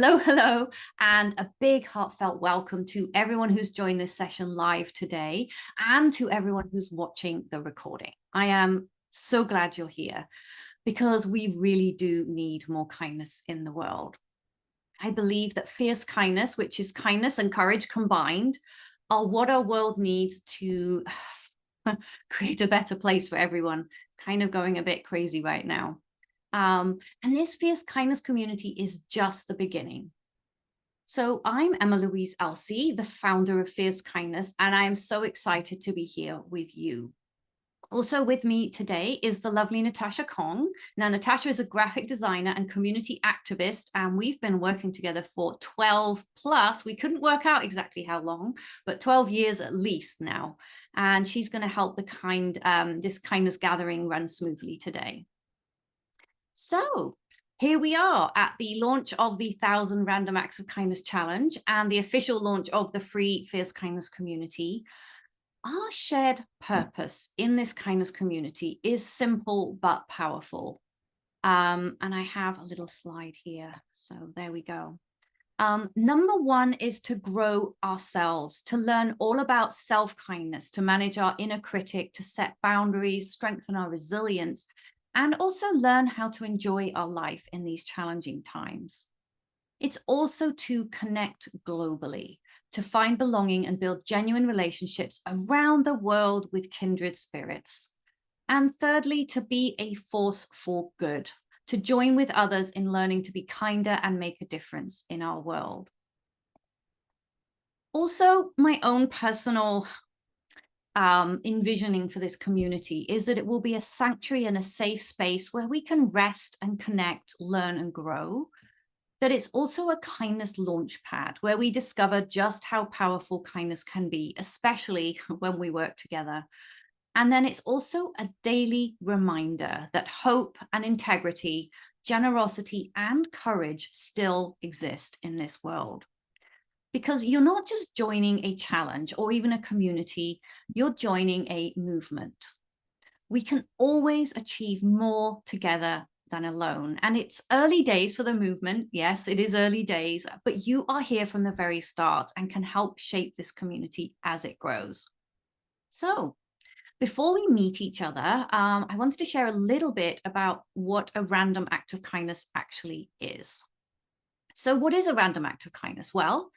Hello, hello, and a big heartfelt welcome to everyone who's joined this session live today and to everyone who's watching the recording. I am so glad you're here because we really do need more kindness in the world. I believe that fierce kindness, which is kindness and courage combined, are what our world needs to create a better place for everyone. Kind of going a bit crazy right now. And this fierce kindness community is just the beginning. So I'm Emma Louise Elsey, the founder of Fierce Kindness, and I am so excited to be here with you. Also with me today is the lovely Natasha Kong. Now, Natasha is a graphic designer and community activist, and we've been working together for 12 plus. We couldn't work out exactly how long, but 12 years at least now. And she's going to help this kindness gathering run smoothly today. So here we are at the launch of the 1,000 Random Acts of Kindness Challenge and the official launch of the free Fierce Kindness community. Our shared purpose in this kindness community is simple but powerful. And I have a little slide here. So there we go. Number one is to grow ourselves, to learn all about self-kindness, to manage our inner critic, to set boundaries, strengthen our resilience, and also learn how to enjoy our life in these challenging times. It's also to connect globally, to find belonging and build genuine relationships around the world with kindred spirits. And thirdly, to be a force for good, to join with others in learning to be kinder and make a difference in our world. Also, my own personal envisioning for this community is that it will be a sanctuary and a safe space where we can rest and connect, learn and grow. That it's also a kindness launch pad where we discover just how powerful kindness can be, especially when we work together. And then it's also a daily reminder that hope and integrity, generosity and courage still exist in this world. Because you're not just joining a challenge or even a community, you're joining a movement. We can always achieve more together than alone. And it's early days for the movement. Yes, it is early days, but you are here from the very start and can help shape this community as it grows. So before we meet each other, I wanted to share a little bit about what a random act of kindness actually is. So what is a random act of kindness? Well,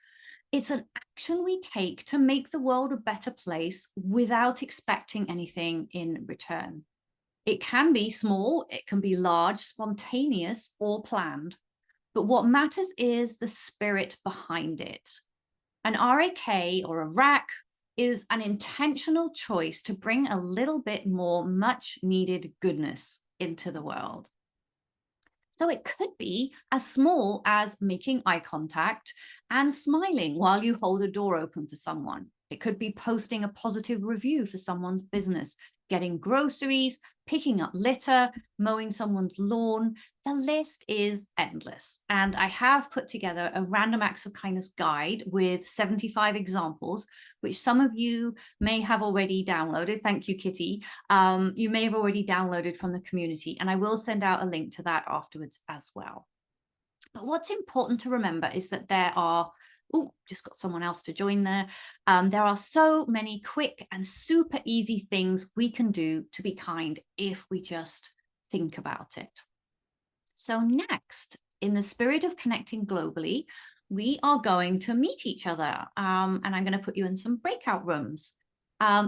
it's an action we take to make the world a better place without expecting anything in return. It can be small, it can be large, spontaneous, or planned. But what matters is the spirit behind it. An RAK or a RAK is an intentional choice to bring a little bit more much needed goodness into the world. So it could be as small as making eye contact and smiling while you hold a door open for someone. It could be posting a positive review for someone's business, getting groceries, picking up litter, mowing someone's lawn. The list is endless. And I have put together a random acts of kindness guide with 75 examples, which some of you may have already downloaded. Thank you, Kitty. You may have already downloaded from the community, and I will send out a link to that afterwards as well. But what's important to remember is that there are just got someone else to join there. There are so many quick and super easy things we can do to be kind if we just think about it. So next, in the spirit of connecting globally, we are going to meet each other, and I'm going to put you in some breakout rooms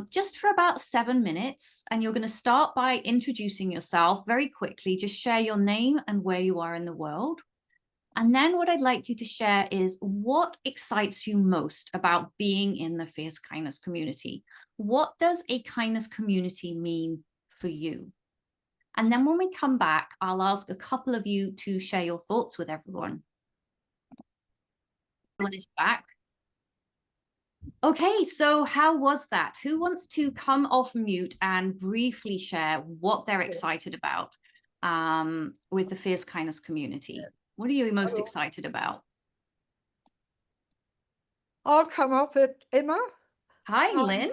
just for about 7 minutes. And you're going to start by introducing yourself very quickly. Just share your name and where you are in the world. And then what I'd like you to share is what excites you most about being in the Fierce Kindness community. What does a kindness community mean for you? And then when we come back, I'll ask a couple of you to share your thoughts with everyone. Everyone is back. Okay, so how was that? Who wants to come off mute and briefly share what they're excited about with the Fierce Kindness community? What are you most excited about? I'll come off it, Emma. Hi, Lynn.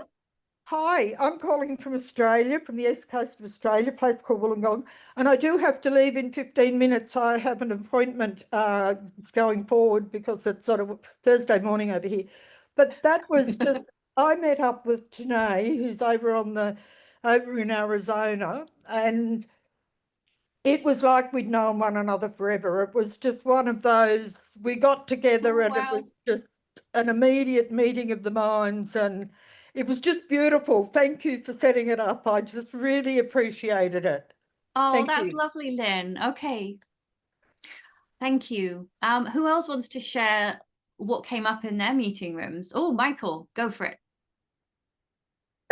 Hi, I'm calling from Australia, from the east coast of Australia, a place called Wollongong, and I do have to leave in 15 minutes. I have an appointment going forward because it's sort of Thursday morning over here. But that was just, I met up with Janae, who's over in Arizona, and it was like we'd known one another forever. It was just one of those, we got together and it was just an immediate meeting of the minds, and it was just beautiful. Thank you for setting it up. I just really appreciated it. Oh, Thank that's you. lovely, Lynn. Okay. Thank you. Who else wants to share what came up in their meeting rooms? Oh, Michael, go for it.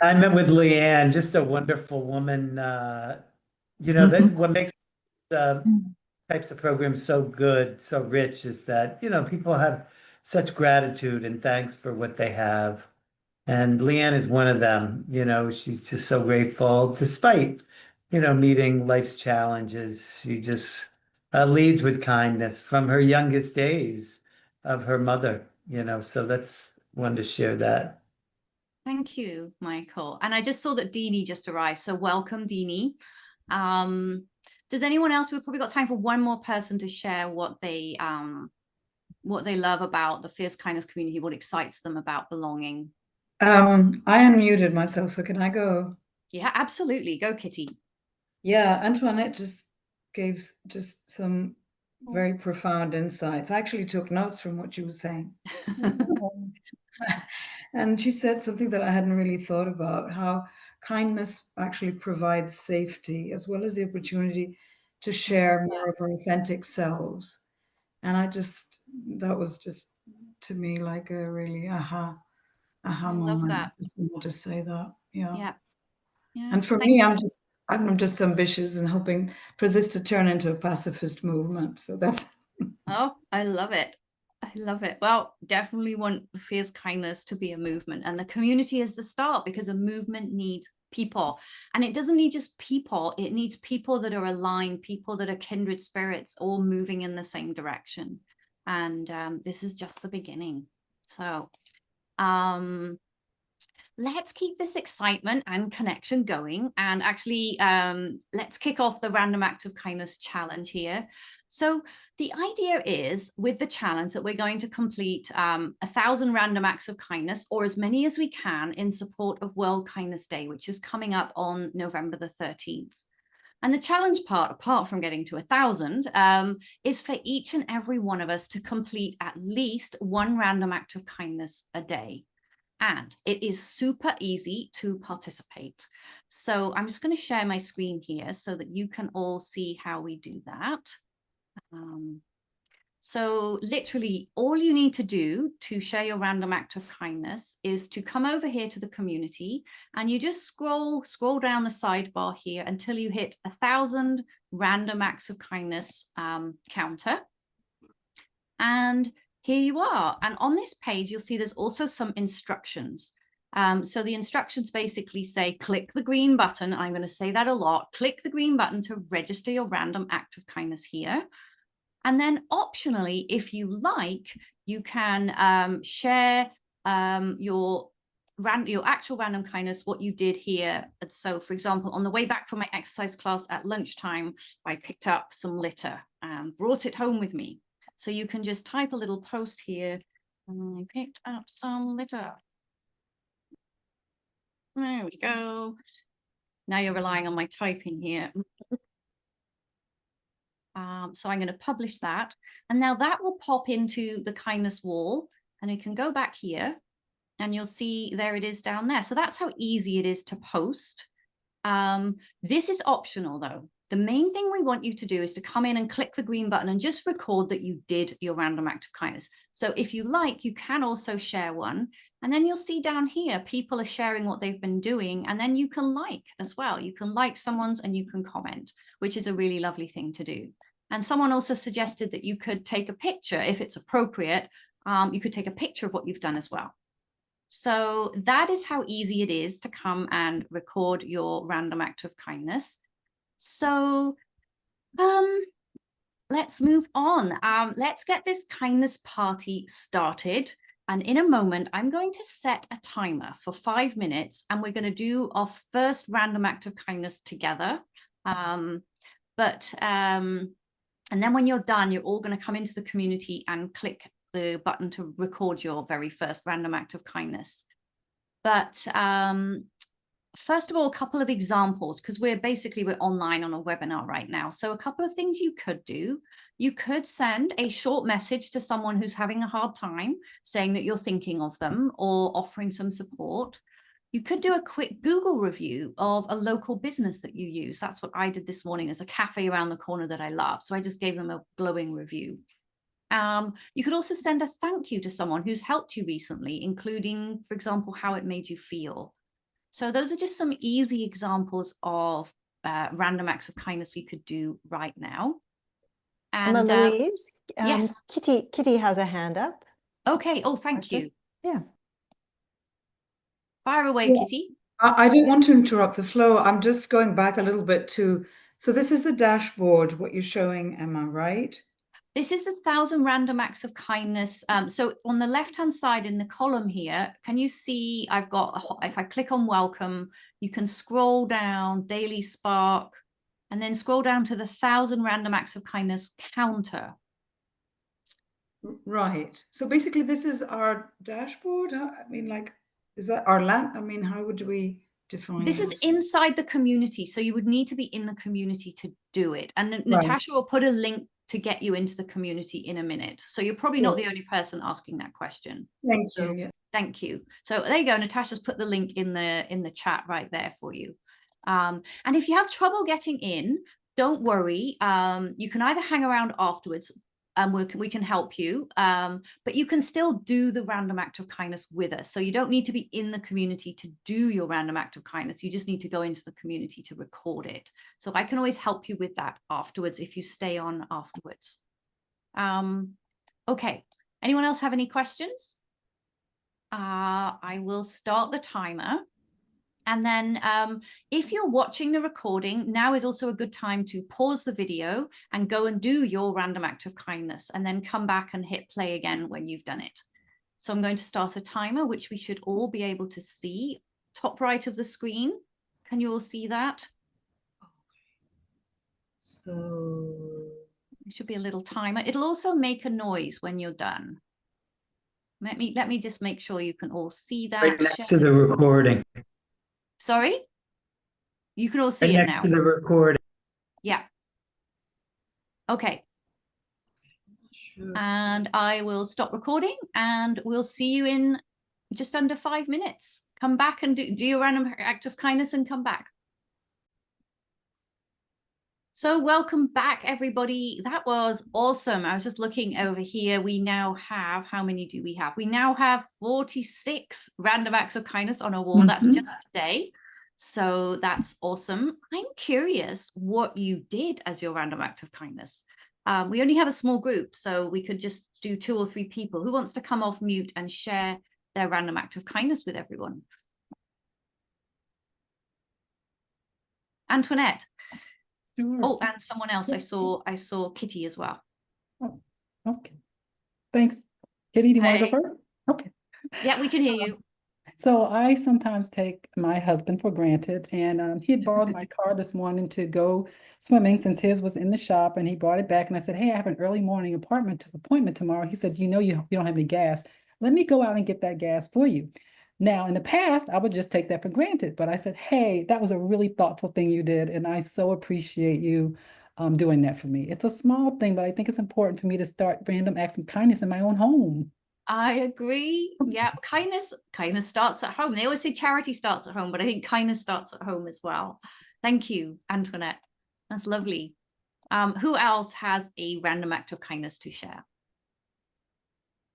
I met with Leanne, just a wonderful woman. That what makes types of programs so good, so rich is that, people have such gratitude and thanks for what they have. And Leanne is one of them, she's just so grateful despite, meeting life's challenges. She just leads with kindness from her youngest days of her mother, so that's one to share that. Thank you, Michael. And I just saw that Deanie just arrived. So welcome, Deanie. Does anyone else, we've probably got time for one more person to share what they love about the Fierce Kindness community, what excites them about belonging. I unmuted myself, so can I go? Yeah, absolutely. Go, Kitty. Yeah, Antoinette just gave just some very profound insights. I actually took notes from what you were saying. And she said something that I hadn't really thought about, how kindness actually provides safety as well as the opportunity to share more of our authentic selves. And that was just to me like a really aha I moment. love that. I just wanted to say that. Yeah. Yeah. And for me, I'm just ambitious and hoping for this to turn into a pacifist movement. So that's Oh, I love it. I love it. Well, definitely want Fierce Kindness to be a movement, and the community is the start, because a movement needs people, and it doesn't need just people. It needs people that are aligned, people that are kindred spirits, all moving in the same direction. And this is just the beginning. So let's keep this excitement and connection going. And actually, let's kick off the Random Act of Kindness challenge here. So the idea is, with the challenge, that we're going to complete 1,000 random acts of kindness, or as many as we can, in support of World Kindness Day, which is coming up on November the 13th. And the challenge part, apart from getting to 1,000, is for each and every one of us to complete at least one random act of kindness a day. And it is super easy to participate. So I'm just going to share my screen here so that you can all see how we do that. So literally all you need to do to share your random act of kindness is to come over here to the community, and you just scroll down the sidebar here until you hit 1,000 random acts of kindness counter. And here you are. And on this page, you'll see there's also some instructions. So the instructions basically say, click the green button. I'm going to say that a lot. Click the green button to register your random act of kindness here. And then optionally, if you like, you can share your actual random kindness, what you did here. And so, for example, on the way back from my exercise class at lunchtime, I picked up some litter and brought it home with me. So you can just type a little post here. I picked up some litter. There we go. Now you're relying on my typing here. So I'm going to publish that. And now that will pop into the kindness wall. And you can go back here and you'll see there it is down there. So that's how easy it is to post. This is optional though. The main thing we want you to do is to come in and click the green button and just record that you did your random act of kindness. So if you like, you can also share one. And then you'll see down here, people are sharing what they've been doing. And then you can like as well. You can like someone's and you can comment, which is a really lovely thing to do. And someone also suggested that you could take a picture if it's appropriate. You could take a picture of what you've done as well. So that is how easy it is to come and record your random act of kindness. So let's move on. Let's get this kindness party started. And in a moment, I'm going to set a timer for 5 minutes, and we're going to do our first random act of kindness together. And then when you're done, you're all going to come into the community and click the button to record your very first random act of kindness. But first of all, a couple of examples, because we're online on a webinar right now. So a couple of things you could do. You could send a short message to someone who's having a hard time, saying that you're thinking of them or offering some support. You could do a quick Google review of a local business that you use. That's what I did this morning. There's a cafe around the corner that I love. So I just gave them a glowing review. You could also send a thank you to someone who's helped you recently, including, for example, how it made you feel. So those are just some easy examples of random acts of kindness we could do right now. And Louise, yes. Kitty has a hand up. Okay. Oh, thank you. Yeah. Fire away, Yeah. Kitty. I don't want to interrupt the flow. I'm just going back a little bit so this is the dashboard, what you're showing, Emma, right? This is 1,000 random acts of kindness. So on the left-hand side in the column here, can you see I've got, if I click on welcome, you can scroll down, daily spark, and then scroll down to the 1,000 random acts of kindness counter. Right. So basically this is our dashboard. I mean, like, is that our land? I mean, how would we define This is inside the community. So you would need to be in the community to do it. And Natasha will put a link to get you into the community in a minute. So you're probably not the only person asking that question. Thank you. Yeah. Thank you. So there you go. Natasha's put the link in the chat right there for you. And if you have trouble getting in, don't worry. You can either hang around afterwards and we can help you, but you can still do the random act of kindness with us. So you don't need to be in the community to do your random act of kindness. You just need to go into the community to record it. So I can always help you with that afterwards if you stay on afterwards. Okay. Anyone else have any questions? I will start the timer. And then if you're watching the recording, now is also a good time to pause the video and go and do your random act of kindness and then come back and hit play again when you've done it. So I'm going to start a timer, which we should all be able to see. Top right of the screen. Can you all see that? So it should be a little timer. It'll also make a noise when you're done. Let me just make sure you can all see that. Right next to the recording. Sorry? You can all see it now. Next to the recording. Yeah. Okay. sure. And I will stop recording and we'll see you in just under 5 minutes. Come back and do your random act of kindness and come back. So welcome back, everybody. That was awesome. I was just looking over here. We now have, how many do we have? We now have 46 random acts of kindness on our wall. That's just today. So that's awesome. I'm curious what you did as your random act of kindness. We only have a small group, so we could just do 2 or 3 people. Who wants to come off mute and share their random act of kindness with everyone? Antoinette. Sure. Oh, and someone else. I saw Kitty as well. Oh, okay. Thanks. Kitty, do you want to go first? Okay. Yeah, we can hear you. So I sometimes take my husband for granted, and he had borrowed my car this morning to go swimming since his was in the shop, and he brought it back, and I said, hey, I have an early morning appointment tomorrow. He said, you don't have any gas. Let me go out and get that gas for you. Now, in the past, I would just take that for granted, but I said, hey, that was a really thoughtful thing you did, and I so appreciate you doing that for me. It's a small thing, but I think it's important for me to start random acts of kindness in my own home. I agree. Yeah, kindness starts at home. They always say charity starts at home, but I think kindness starts at home as well. Thank you, Antoinette. That's lovely. Who else has a random act of kindness to share?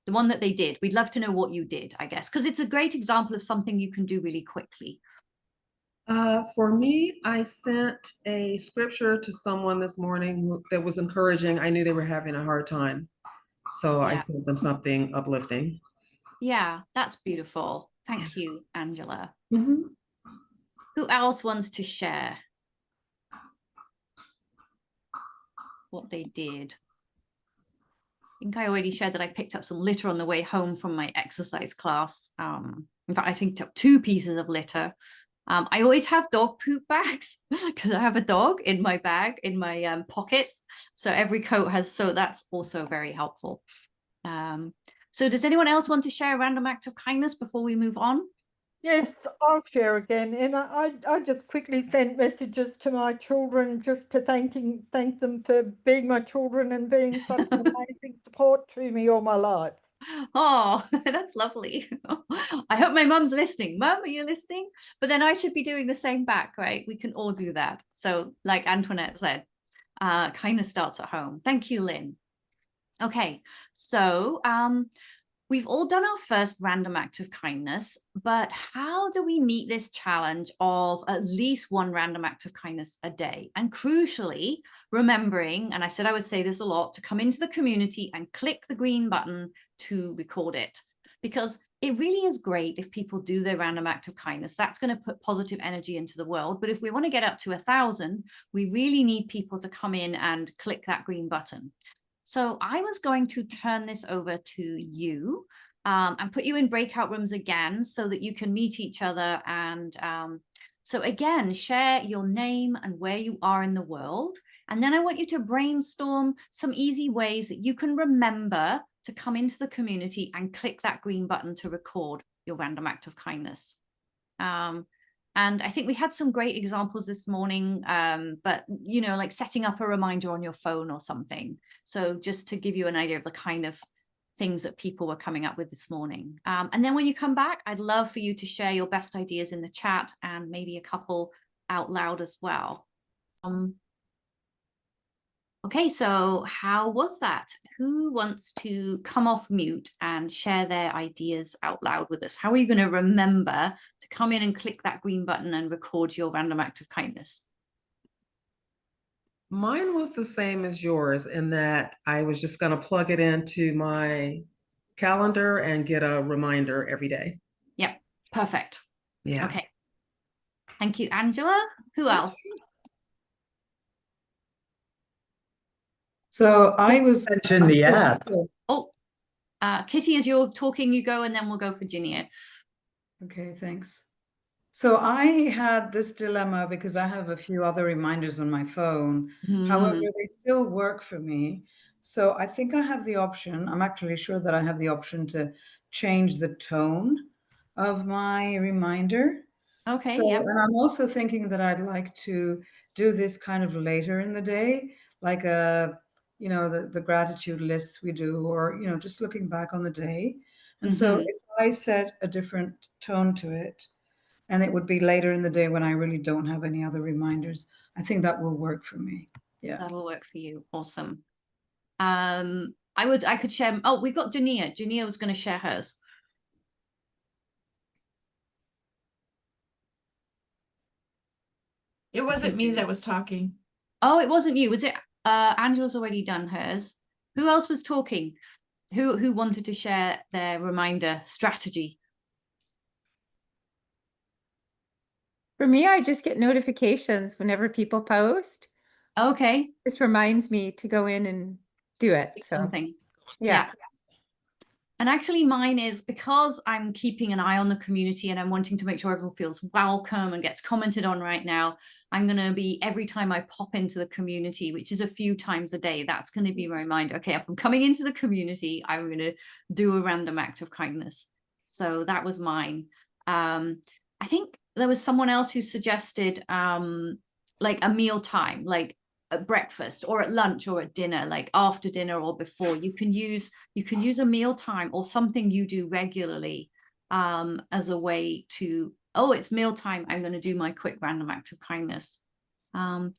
The one that they did. We'd love to know what you did, I guess, because it's a great example of something you can do really quickly. For me, I sent a scripture to someone this morning that was encouraging. I knew they were having a hard time. So I sent them something uplifting. Yeah, that's beautiful. Thank you, Angela. Mm-hmm. Who else wants to share what they did? think I already shared that I picked up some litter on the way home from my exercise class. In fact, I picked up 2 pieces of litter. I always have dog poop bags because I have a dog in my bag, in my pockets. So every coat has, so that's also very helpful. So does anyone else want to share a random act of kindness before we move on? Yes, I'll share again. Emma, I just quickly sent messages to my children just to thank them for being my children and being such an amazing support to me all my life. Oh, that's lovely. I hope my mum's listening. Mum, are you listening? But then I should be doing the same back, right? We can all do that. So like Antoinette said, kindness starts at home. Thank you, Lynn. Okay, so we've all done our first random act of kindness, but how do we meet this challenge of at least 1 random act of kindness a day? And crucially, remembering, and I said I would say this a lot, to come into the community and click the green button to record it. Because it really is great if people do their random act of kindness. That's going to put positive energy into the world. But if we want to get up to 1,000, we really need people to come in and click that green button. So I was going to turn this over to you and put you in breakout rooms again so that you can meet each other. And so again, share your name and where you are in the world. And then I want you to brainstorm some easy ways that you can remember to come into the community and click that green button to record your random act of kindness. And I think we had some great examples this morning, but, you know, like setting up a reminder on your phone or something. So just to give you an idea of the kind of things that people were coming up with this morning. And then when you come back, I'd love for you to share your best ideas in the chat and maybe a couple out loud as well. Okay, so how was that? Who wants to come off mute and share their ideas out loud with us? How are you going to remember to come in and click that green button and record your random act of kindness? Mine was the same as yours in that I was just going to plug it into my calendar and get a reminder every day. Yep, perfect. Yeah. Okay. Thank you, Angela. Who else? So I was Mention the app. Oh, Kitty, as you're talking, you go, and then we'll go for Ginny. Okay, thanks. So I had this dilemma because I have a few other reminders on my phone. However, they still work for me. So I think I have the option, I'm actually sure that I have the option to change the tone of my reminder. Okay, So, yeah. and I'm also thinking that I'd like to do this kind of later in the day, like you know, the gratitude lists we do, or, you know, just looking back on the day. And so if I set a different tone to it, and it would be later in the day when I really don't have any other reminders, I think that will work for me. Yeah. That'll work for you. Awesome. I could share. Oh, we've got Jania. Jania was going to share hers. It wasn't me that was talking. Oh, it wasn't you. Was it? Angela's already done hers. Who else was talking? Who wanted to share their reminder strategy? For me, I just get notifications whenever people post. Okay. This reminds me to go in and do it. So Something. yeah. And actually mine is because I'm keeping an eye on the community and I'm wanting to make sure everyone feels welcome and gets commented on right now. I'm going to be, every time I pop into the community, which is a few times a day, that's going to be my reminder. Okay, if I'm coming into the community, I'm going to do a random act of kindness. So that was mine. I think there was someone else who suggested like a meal time, like at breakfast or at lunch or at dinner, like after dinner or before. You can use a meal time or something you do regularly as a way to, oh, it's meal time, I'm going to do my quick random act of kindness. And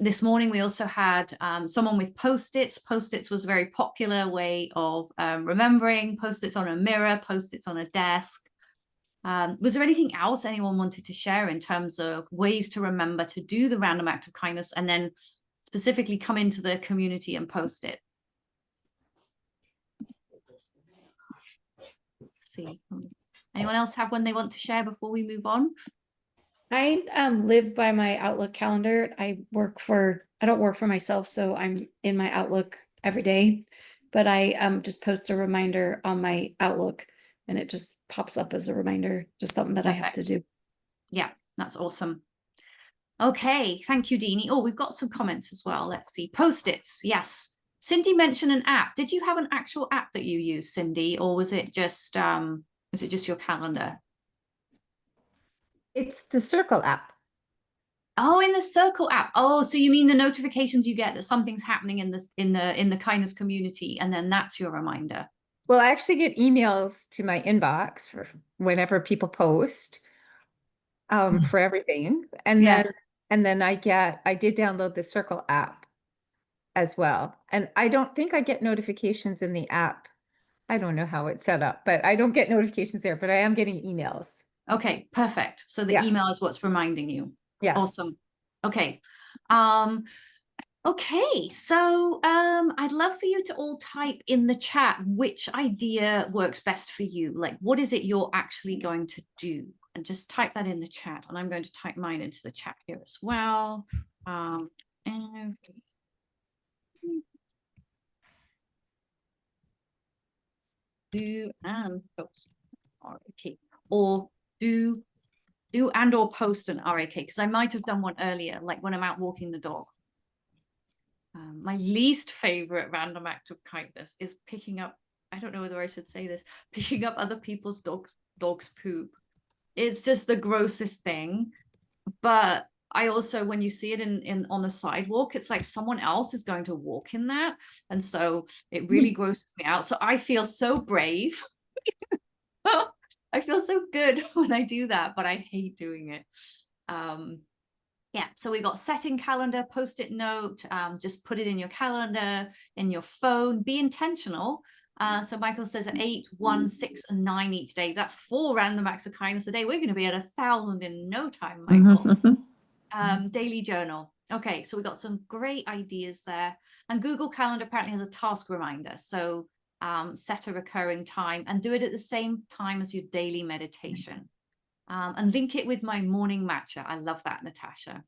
this morning we also had someone with post-its. Post-its was a very popular way of remembering. Post-its on a mirror, post-its on a desk. Was there anything else anyone wanted to share in terms of ways to remember to do the random act of kindness and then specifically come into the community and post it? Let's see. Anyone else have one they want to share before we move on? I live by my Outlook calendar. I don't work for myself, so I'm in my Outlook every day. but I just post a reminder on my Outlook and it just pops up as a reminder, just something that I have to do. Yeah, that's awesome. Okay, thank you, Deanie. Oh, we've got some comments as well. Let's see. Post-its, yes. Cindy mentioned an app. Did you have an actual app that you use, Cindy, or was it just your calendar? It's the Circle app. Oh, in the Circle app. Oh, so you mean the notifications you get that something's happening in this in the kindness community, and then that's your reminder. Well, I actually get emails to my inbox for whenever people post for everything. And Yes. then I did download the Circle app as well. And I don't think I get notifications in the app. I don't know how it's set up, but I don't get notifications there, but I am getting emails. Okay, perfect. So the email is what's reminding you. Yeah. Awesome. Okay. Okay, so I'd love for you to all type in the chat which idea works best for you. Like, what is it you're actually going to do? And just type that in the chat. And I'm going to type mine into the chat here as well. And do and post RAK, or do and or post an RAK, because I might have done one earlier, like when I'm out walking the dog. My least favorite random act of kindness is picking up, I don't know whether I should say this, picking up other people's dog's poop. It's just the grossest thing. But I also, when you see it on the sidewalk, it's like someone else is going to walk in that. And so it really grosses me out. So I feel so brave. I feel so good when I do that, but I hate doing it. Yeah, so we got setting calendar, post-it note, just put it in your calendar, in your phone, be intentional. So Michael says at 8, 1, 6, and 9 each day. That's 4 random acts of kindness a day. We're going to be at 1,000 in no time, Michael. Daily journal. Okay, so we got some great ideas there. And Google Calendar apparently has a task reminder. So set a recurring time and do it at the same time as your daily meditation. And link it with my morning matcha. I love that, Natasha.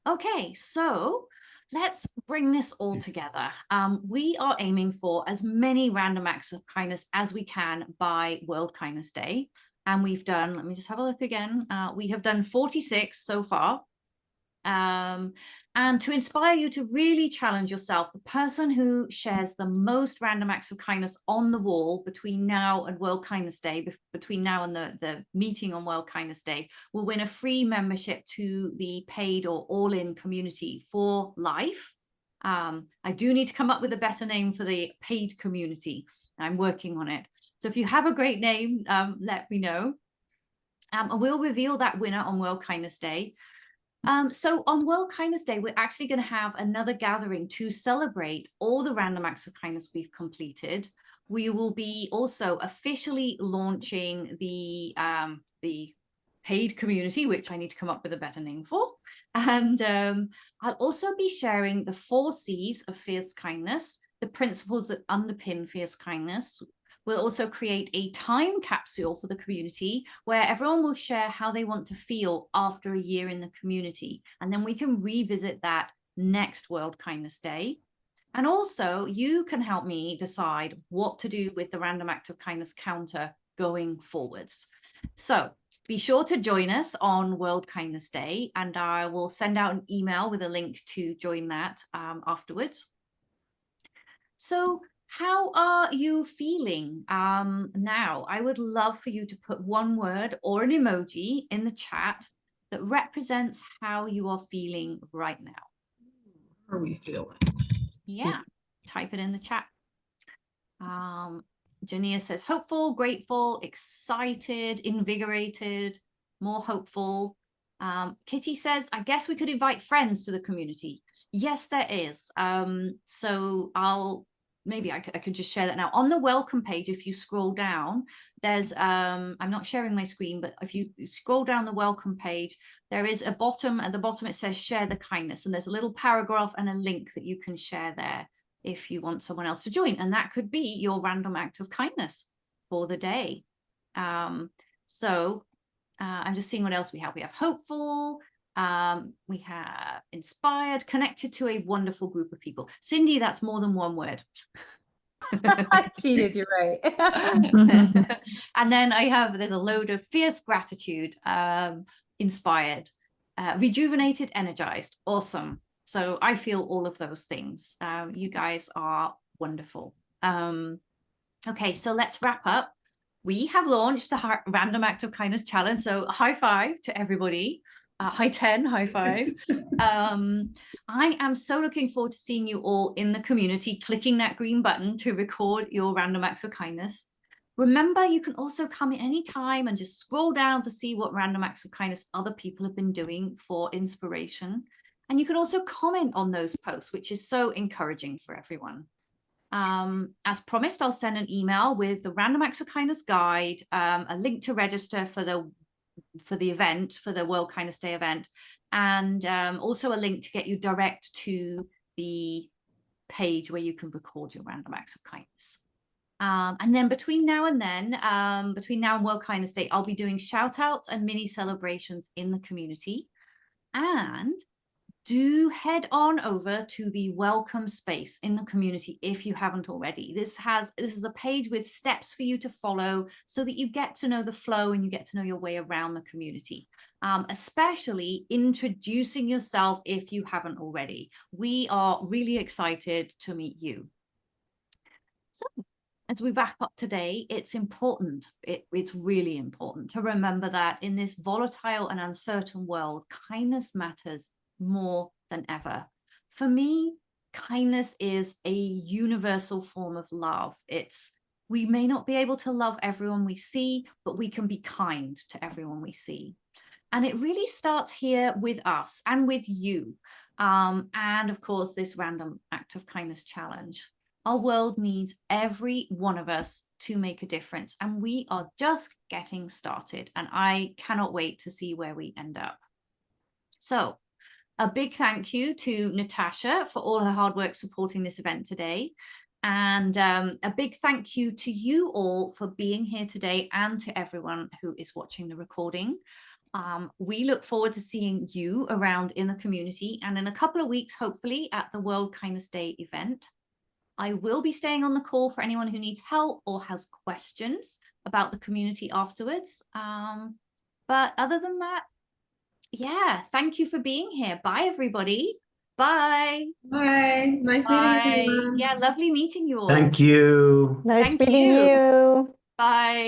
Okay, so let's bring this all together. We are aiming for as many random acts of kindness as we can by World Kindness Day. And we've done, let me just have a look again. We have done 46 so far. And to inspire you to really challenge yourself, the person who shares the most random acts of kindness on the wall between now and World Kindness Day, between now and the meeting on World Kindness Day, will win a free membership to the paid or all-in community for life. I do need to come up with a better name for the paid community. I'm working on it. So if you have a great name, let me know. And we'll reveal that winner on World Kindness Day. So on World Kindness Day, we're actually going to have another gathering to celebrate all the random acts of kindness we've completed. We will be also officially launching the paid community, which I need to come up with a better name for. And I'll also be sharing the 4 C's of fierce kindness, the principles that underpin fierce kindness. We'll also create a time capsule for the community where everyone will share how they want to feel after a year in the community. And then we can revisit that next World Kindness Day. And also you can help me decide what to do with the random act of kindness counter going forwards. So be sure to join us on World Kindness Day, and I will send out an email with a link to join that afterwards. So how are you feeling now? I would love for you to put one word or an emoji in the chat that represents how you are feeling right now. How are we feeling? Yeah, type it in the chat. Jania says hopeful, grateful, excited, invigorated, more hopeful. Kitty says, I guess we could invite friends to the community. Yes, there is. So maybe I could just share that now. On the welcome page, if you scroll down, there's, I'm not sharing my screen, but if you scroll down the welcome page, there is at the bottom it says share the kindness, and there's a little paragraph and a link that you can share there if you want someone else to join. And that could be your random act of kindness for the day. I'm just seeing what else we have. We have hopeful, We have inspired, connected to a wonderful group of people. Cindy, that's more than one word. I cheated, you're right. And then there's a load of fierce gratitude, inspired, rejuvenated, energized, awesome. So I feel all of those things. You guys are wonderful. Okay, so let's wrap up. We have launched the Random Act of Kindness Challenge. So high five to everybody. High 10, high five. I am so looking forward to seeing you all in the community, clicking that green button to record your random acts of kindness. Remember, you can also come at any time and just scroll down to see what random acts of kindness other people have been doing for inspiration. And you can also comment on those posts, which is so encouraging for everyone. As promised, I'll send an email with the Random Acts of Kindness guide, a link to register for the event, for the World Kindness Day event, and also a link to get you direct to the page where you can record your random acts of kindness. And then between now and World Kindness Day, I'll be doing shout outs and mini celebrations in the community. And do head on over to the welcome space in the community if you haven't already. This is a page with steps for you to follow so that you get to know the flow and you get to know your way around the community, especially introducing yourself if you haven't already. We are really excited to meet you. So as we wrap up today, it's important, it's really important to remember that in this volatile and uncertain world, kindness matters more than ever. For me, kindness is a universal form of love. We may not be able to love everyone we see, but we can be kind to everyone we see. And it really starts here with us and with you. And of course, this Random Act of Kindness Challenge. Our world needs every one of us to make a difference. And we are just getting started. And I cannot wait to see where we end up. So a big thank you to Natasha for all her hard work supporting this event today. And a big thank you to you all for being here today and to everyone who is watching the recording. We look forward to seeing you around in the community and in a couple of weeks, hopefully at the World Kindness Day event. I will be staying on the call for anyone who needs help or has questions about the community afterwards. But other than that, yeah, thank you for being here. Bye, everybody. Bye. Bye. Nice Bye. meeting you. Yeah, lovely meeting you all. Thank you. Nice Thank meeting you. you. Bye.